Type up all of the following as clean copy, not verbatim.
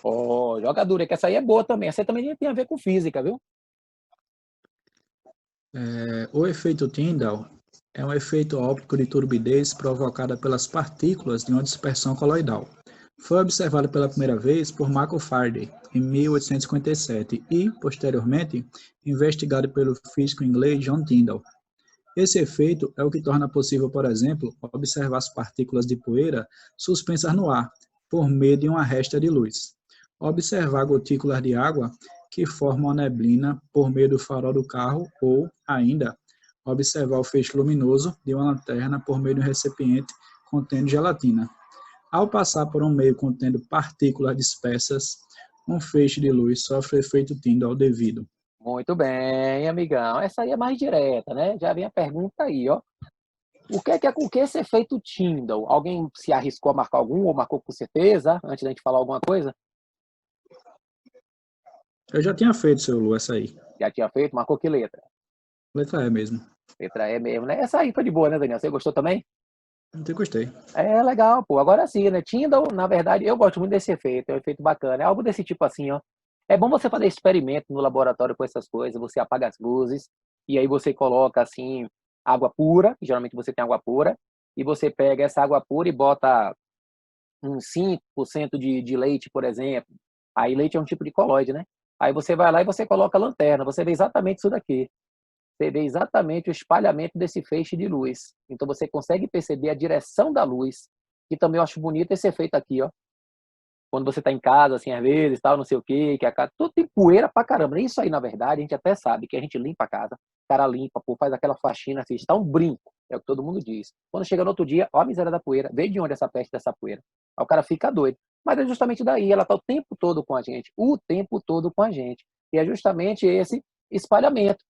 Ó, joga dura, que essa aí é boa também. Essa aí também tem a ver com física, viu? O efeito Tyndall é um efeito óptico de turbidez provocada pelas partículas de uma dispersão coloidal. Foi observado pela primeira vez por Michael Faraday em 1857 e, posteriormente, investigado pelo físico inglês John Tyndall. Esse efeito é o que torna possível, por exemplo, observar as partículas de poeira suspensas no ar, por meio de uma resta de luz. Observar gotículas de água que formam a neblina por meio do farol do carro ou, ainda, observar o feixe luminoso de uma lanterna por meio de um recipiente contendo gelatina. Ao passar por um meio contendo partículas dispersas, um feixe de luz sofre o efeito Tyndall devido. Muito bem, amigão. Essa aí é mais direta, né? Já vem a pergunta aí, ó. O que é esse efeito Tyndall? Alguém se arriscou a marcar algum ou marcou com certeza, antes da gente falar alguma coisa? Eu já tinha feito, seu Lu, essa aí. Já tinha feito? Marcou que letra? Letra E mesmo. Letra E mesmo, né? Essa aí foi de boa, né, Daniel? Você gostou também? Eu gostei. É legal, pô. Agora sim, né? Tyndall, na verdade, eu gosto muito desse efeito. É um efeito bacana. É algo desse tipo assim, ó. É bom você fazer experimento no laboratório com essas coisas. Você apaga as luzes e aí você coloca, assim, água pura. Geralmente você tem água pura. E você pega essa água pura e bota uns 5% de leite, por exemplo. Aí leite é um tipo de colóide, né? Aí você vai lá e você coloca a lanterna. Você vê exatamente isso daqui. Você vê exatamente o espalhamento desse feixe de luz. Então você consegue perceber a direção da luz. E também eu acho bonito esse efeito aqui, ó. Quando você está em casa, assim, às vezes, tal, não sei o quê, que a casa, tudo tem poeira pra caramba. Isso aí, na verdade, a gente até sabe que a gente limpa a casa, o cara limpa, pô, faz aquela faxina, assim, está um brinco, é o que todo mundo diz. Quando chega no outro dia, ó a miséria da poeira, veio de onde essa peste dessa poeira? Aí o cara fica doido. Mas é justamente daí, ela está o tempo todo com a gente, o tempo todo com a gente. E é justamente esse espalhamento.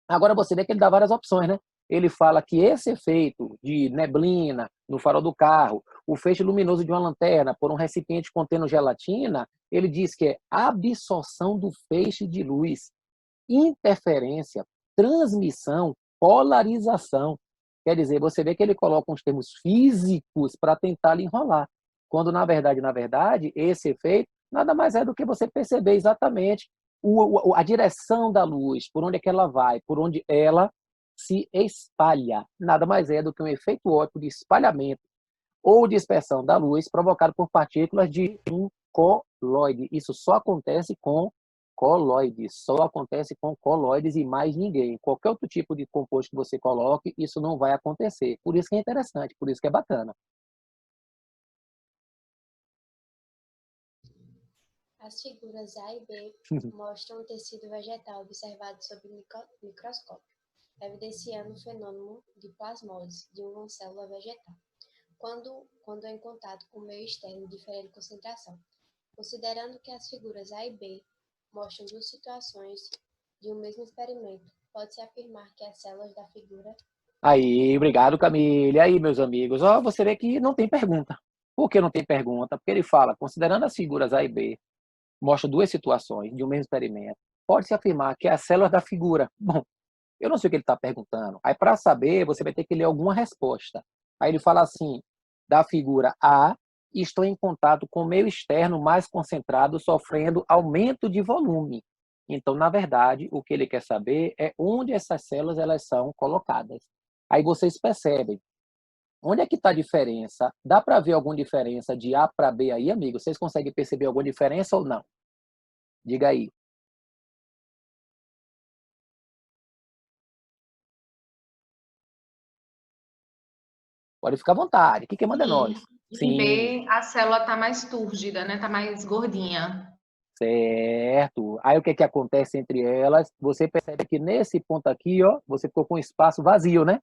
Agora você vê que ele dá várias opções, né? Ele fala que esse efeito de neblina no farol do carro, o feixe luminoso de uma lanterna por um recipiente contendo gelatina, ele diz que é absorção do feixe de luz, interferência, transmissão, polarização. Quer dizer, você vê que ele coloca uns termos físicos para tentar lhe enrolar. Quando, na verdade, esse efeito nada mais é do que você perceber exatamente a direção da luz, por onde é que ela vai, por onde ela se espalha. Nada mais é do que um efeito óptico de espalhamento ou dispersão da luz provocado por partículas de um coloide. Isso só acontece com coloides, só acontece com coloides e mais ninguém. Qualquer outro tipo de composto que você coloque, isso não vai acontecer. Por isso que é interessante, por isso que é bacana. As figuras A e B mostram o tecido vegetal observado sob microscópio, evidenciando o fenômeno de plasmose de uma célula vegetal, quando é em contato com o meio externo de diferente concentração. Considerando que as figuras A e B mostram duas situações de um mesmo experimento, pode-se afirmar que as células da figura... Aí, obrigado, Camille. Aí, meus amigos, ó, você vê que não tem pergunta. Por que não tem pergunta? Porque ele fala, considerando as figuras A e B, mostra duas situações de um mesmo experimento. Pode-se afirmar que é as células da figura. Bom, eu não sei o que ele está perguntando. Aí, para saber, você vai ter que ler alguma resposta. Aí ele fala assim, da figura A, estou em contato com o meio externo mais concentrado, sofrendo aumento de volume. Então, na verdade, o que ele quer saber é onde essas células elas são colocadas. Aí vocês percebem. Onde é que está a diferença? Dá para ver alguma diferença de A para B aí, amigo? Vocês conseguem perceber alguma diferença ou não? Diga aí. Pode ficar à vontade. O que manda é nós. Em B, a célula está mais túrgida, né? Está mais gordinha. Certo. Aí o que acontece entre elas? Você percebe que nesse ponto aqui, ó, você ficou com um espaço vazio, né?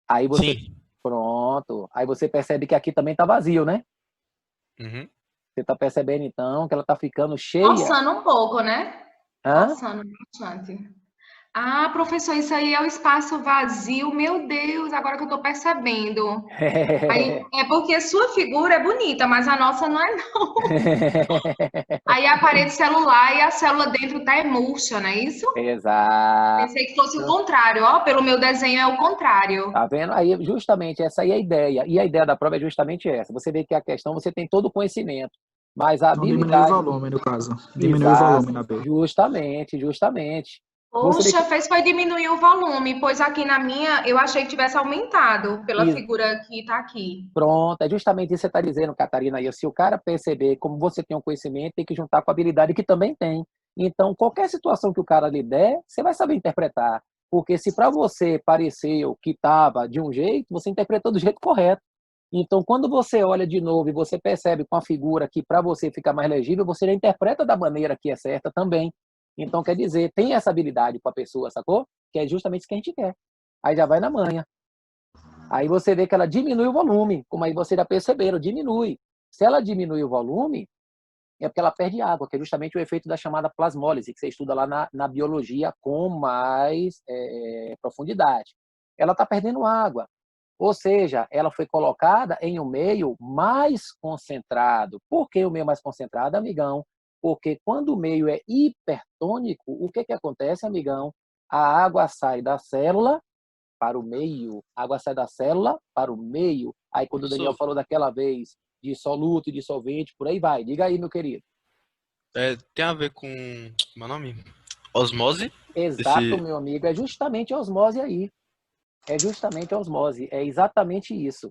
Aí você... Sim. Pronto. Aí você percebe que aqui também está vazio, né? Uhum. Você está percebendo, então, que ela está ficando cheia. Coçando um pouco, né? Hã? Coçando bastante. Ah, professor, isso aí é o espaço vazio. Meu Deus, agora que eu estou percebendo. Aí, é porque a sua figura é bonita, mas a nossa não é, não. Aí a parede celular e a célula dentro tá murcha, não é isso? Exato. Pensei que fosse o contrário, ó. Pelo meu desenho é o contrário. Tá vendo? Aí, justamente, essa aí é a ideia. E a ideia da prova é justamente essa. Você vê que a questão, você tem todo o conhecimento, mas a Então diminui o habilidade. volume, no caso. Diminui o Exato. volume na B. Justamente, justamente. Você vê Poxa, que. fez foi diminuir o volume, pois aqui na minha eu achei que tivesse aumentado pela figura que tá aqui. Pronto, é justamente isso que você está dizendo, Catarina. E se o cara perceber como você tem um conhecimento, tem que juntar com a habilidade que também tem. Então, qualquer situação que o cara lhe der, você vai saber interpretar. Porque se para você pareceu que estava de um jeito, você interpretou do jeito correto. Então, quando você olha de novo e você percebe com a figura que para você fica mais legível, você já interpreta da maneira que é certa também. Então, quer dizer, tem essa habilidade para a pessoa, sacou? Que é justamente isso que a gente quer. Aí já vai na manha. Aí você vê que ela diminui o volume, como aí vocês já perceberam, diminui. Se ela diminui o volume, é porque ela perde água, que é justamente o efeito da chamada plasmólise, que você estuda lá na biologia com mais profundidade. Ela está perdendo água, ou seja, ela foi colocada em um meio mais concentrado. Por que o meio mais concentrado, amigão? Porque quando o meio é hipertônico, o que acontece, amigão? A água sai da célula para o meio, a água sai da célula para o meio. Aí quando o Daniel falou daquela vez de soluto, de solvente, por aí vai. Diga aí, meu querido. Tem a ver com, como é o nome? Osmose? Exato, Esse, meu amigo, é justamente a osmose aí. É justamente a osmose, é exatamente isso.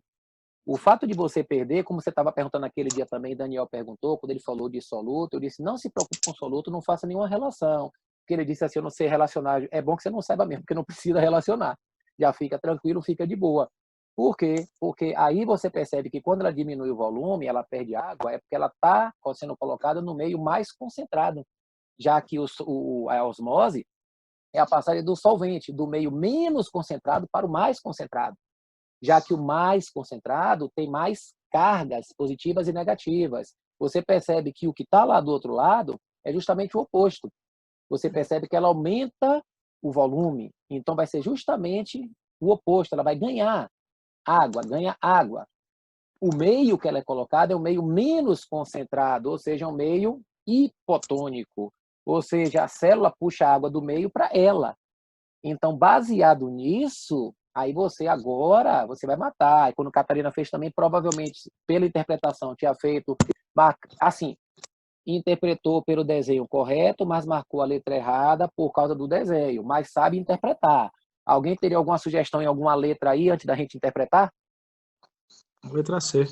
O fato de você perder, como você estava perguntando naquele dia também, Daniel perguntou, quando ele falou de soluto, eu disse, não se preocupe com soluto, não faça nenhuma relação. Porque ele disse assim, eu não sei relacionar. É bom que você não saiba mesmo, porque não precisa relacionar. Já fica tranquilo, fica de boa. Por quê? Porque aí você percebe que quando ela diminui o volume, ela perde água, é porque ela está sendo colocada no meio mais concentrado, já que a osmose é a passagem do solvente, do meio menos concentrado para o mais concentrado, já que o mais concentrado tem mais cargas positivas e negativas. Você percebe que o que está lá do outro lado é justamente o oposto. Você percebe que ela aumenta o volume, então vai ser justamente o oposto, ela vai ganhar água, ganha água. O meio que ela é colocada é um meio menos concentrado, ou seja, um meio hipotônico, ou seja, a célula puxa a água do meio para ela. Então, baseado nisso, aí você agora, você vai matar. E quando a Catarina fez também, provavelmente, pela interpretação, tinha feito, assim, interpretou pelo desenho correto, mas marcou a letra errada por causa do desenho, mas sabe interpretar. Alguém teria alguma sugestão em alguma letra aí antes da gente interpretar? Letra C.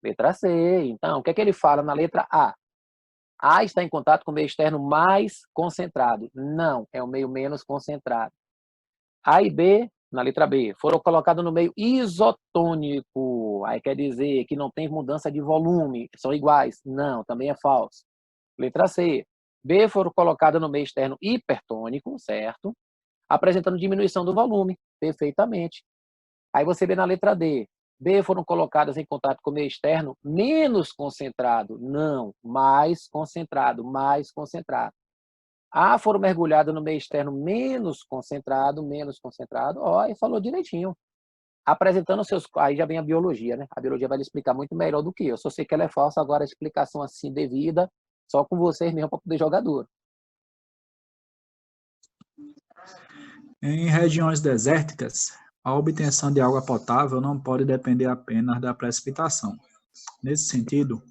Letra C. Então, o que é que ele fala na letra A? A está em contato com o meio externo mais concentrado. Não, é o meio menos concentrado. A e B, na letra B, foram colocados no meio isotônico. Aí quer dizer que não tem mudança de volume, são iguais. Não, também é falso. Letra C. B foram colocadas no meio externo hipertônico, certo? Apresentando diminuição do volume, perfeitamente. Aí você vê na letra D. B foram colocadas em contato com o meio externo menos concentrado. Não, mais concentrado, mais concentrado. A foram mergulhadas no meio externo menos concentrado, ó, e falou direitinho. Apresentando seus. Aí já vem a biologia, né? A biologia vai lhe explicar muito melhor do que eu. Só sei que ela é falsa, agora a explicação assim devida, só com vocês mesmo para poder jogar duro. Em regiões desérticas, a obtenção de água potável não pode depender apenas da precipitação. Nesse sentido,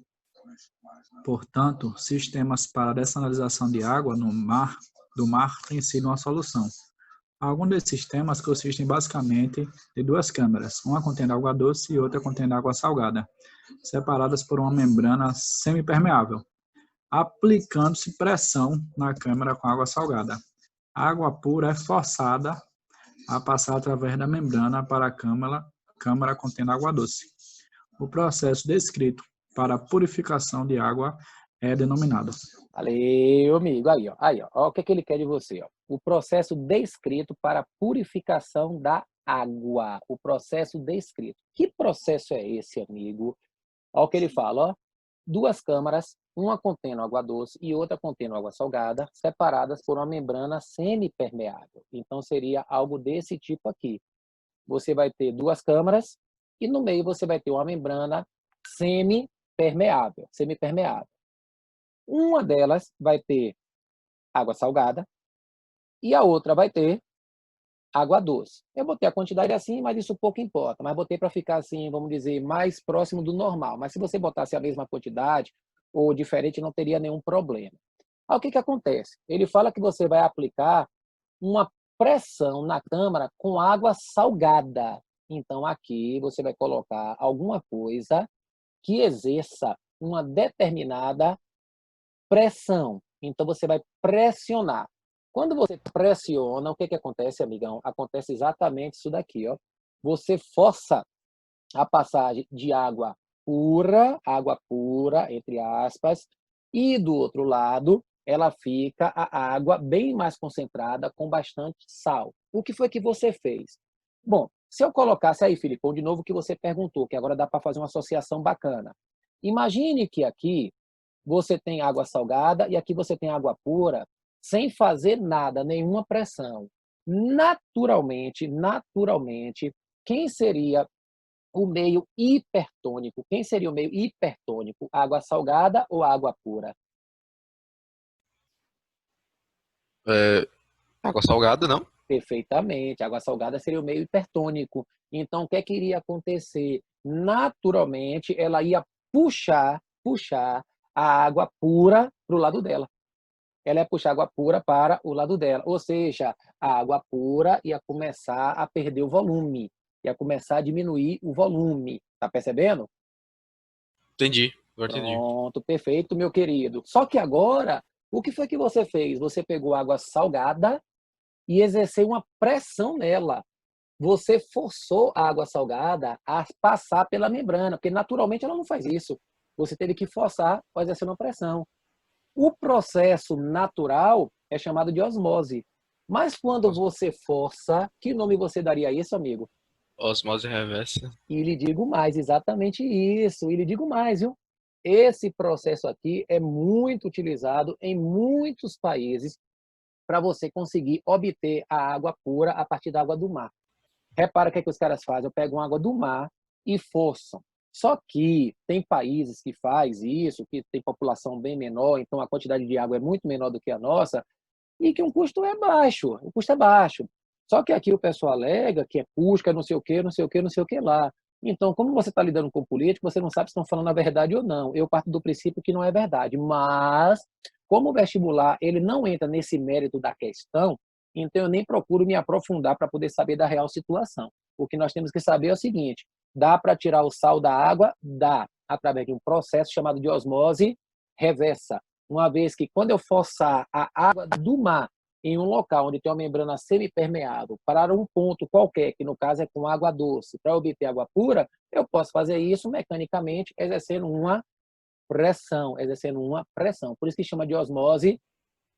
portanto, sistemas para dessalinização de água do mar têm sido uma solução. Alguns desses sistemas consistem basicamente de duas câmaras, uma contendo água doce e outra contendo água salgada, separadas por uma membrana semipermeável, aplicando-se pressão na câmara com água salgada. A água pura é forçada a passar através da membrana para a câmara contendo água doce. O processo descrito para a purificação de água é denominado. Valeu, amigo. Ó, o que ele quer de você? Ó. O processo descrito para a purificação da água. O processo descrito. Que processo é esse, amigo? Olha o que ele fala, ó. Duas câmaras uma contendo água doce e outra contendo água salgada, separadas por uma membrana semipermeável. Então, seria algo desse tipo aqui. Você vai ter duas câmaras e no meio você vai ter uma membrana semipermeável. Uma delas vai ter água salgada e a outra vai ter água doce. Eu botei a quantidade assim, mas isso pouco importa. Mas botei para ficar assim, vamos dizer, mais próximo do normal. Mas se você botasse a mesma quantidade ou diferente, não teria nenhum problema. Aí o que acontece? Ele fala que você vai aplicar uma pressão na câmara com água salgada. Então aqui você vai colocar alguma coisa que exerça uma determinada pressão. Então você vai pressionar. Quando você pressiona, o que acontece, amigão? Acontece exatamente isso daqui, ó. Você força a passagem de água pura, entre aspas, e do outro lado, ela fica a água bem mais concentrada, com bastante sal. O que foi que você fez? Bom, se eu colocasse aí, Filipão, de novo o que você perguntou, que agora dá para fazer uma associação bacana. Imagine que aqui você tem água salgada e aqui você tem água pura, sem fazer nada, nenhuma pressão. Naturalmente, quem seria o meio hipertônico? Quem seria o meio hipertônico? Água salgada ou água pura? Água salgada, não? Perfeitamente. Água salgada seria o meio hipertônico. Então, o que iria acontecer? Naturalmente, ela ia puxar a água pura para o lado dela. Ela ia puxar água pura para o lado dela. Ou seja, a água pura ia começar a perder o volume, ia começar a diminuir o volume. Tá percebendo? Entendi, agora entendi. Pronto, perfeito, meu querido. Só que agora, o que foi que você fez? Você pegou água salgada e exerceu uma pressão nela. Você forçou a água salgada a passar pela membrana, porque naturalmente ela não faz isso. Você teve que forçar, exercer uma pressão. O processo natural é chamado de osmose. Mas quando você força, que nome você daria a isso, amigo? Osmose reversa. E lhe digo mais, exatamente isso. E lhe digo mais, viu? Esse processo aqui é muito utilizado em muitos países para você conseguir obter a água pura a partir da água do mar. Repara o que os caras fazem. Eu pego uma água do mar e forçam. Só que tem países que faz isso, que tem população bem menor, então a quantidade de água é muito menor do que a nossa, e que o custo é baixo. O custo é baixo. Só que aqui o pessoal alega que é Pusca, não sei o quê, não sei o quê, não sei o que lá. Então, como você está lidando com político, você não sabe se estão falando a verdade ou não. Eu parto do princípio que não é verdade. Mas, como o vestibular ele não entra nesse mérito da questão, então eu nem procuro me aprofundar para poder saber da real situação. O que nós temos que saber é o seguinte: dá para tirar o sal da água? Dá, através de um processo chamado de osmose reversa. Uma vez que, quando eu forçar a água do mar em um local onde tem uma membrana semipermeável para um ponto qualquer, que no caso é com água doce, para obter água pura, eu posso fazer isso mecanicamente, exercendo uma pressão. Por isso que chama de osmose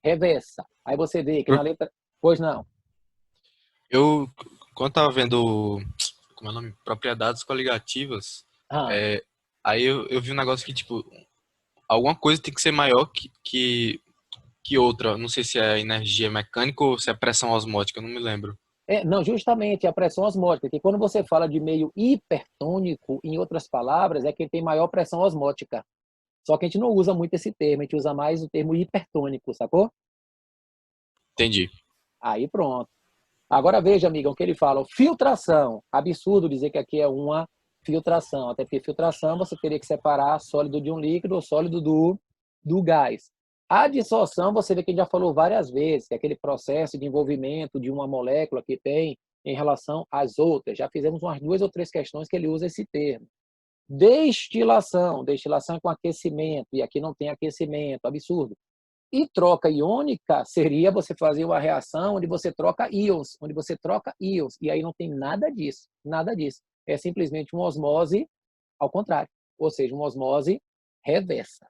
reversa. Aí você vê que na letra... Pois não. Quando estava vendo, como é o nome? Propriedades coligativas, aí eu vi um negócio que, tipo, alguma coisa tem que ser maior que outra. Não sei se é energia mecânica ou se é pressão osmótica, eu não me lembro. Não, justamente a pressão osmótica, que quando você fala de meio hipertônico, em outras palavras, é que tem maior pressão osmótica. Só que a gente não usa muito esse termo, a gente usa mais o termo hipertônico, sacou? Entendi. Aí pronto. Agora veja, amiga, o que ele fala, filtração. Absurdo dizer que aqui é uma filtração, até porque filtração você teria que separar sólido de um líquido ou sólido do gás. A dissorção, você vê que a gente já falou várias vezes, que é aquele processo de envolvimento de uma molécula que tem em relação às outras. Já fizemos umas 2 ou 3 questões que ele usa esse termo. Destilação é com aquecimento, e aqui não tem aquecimento, absurdo. E troca iônica seria você fazer uma reação onde você troca íons, e aí não tem nada disso. É simplesmente uma osmose ao contrário, ou seja, uma osmose reversa.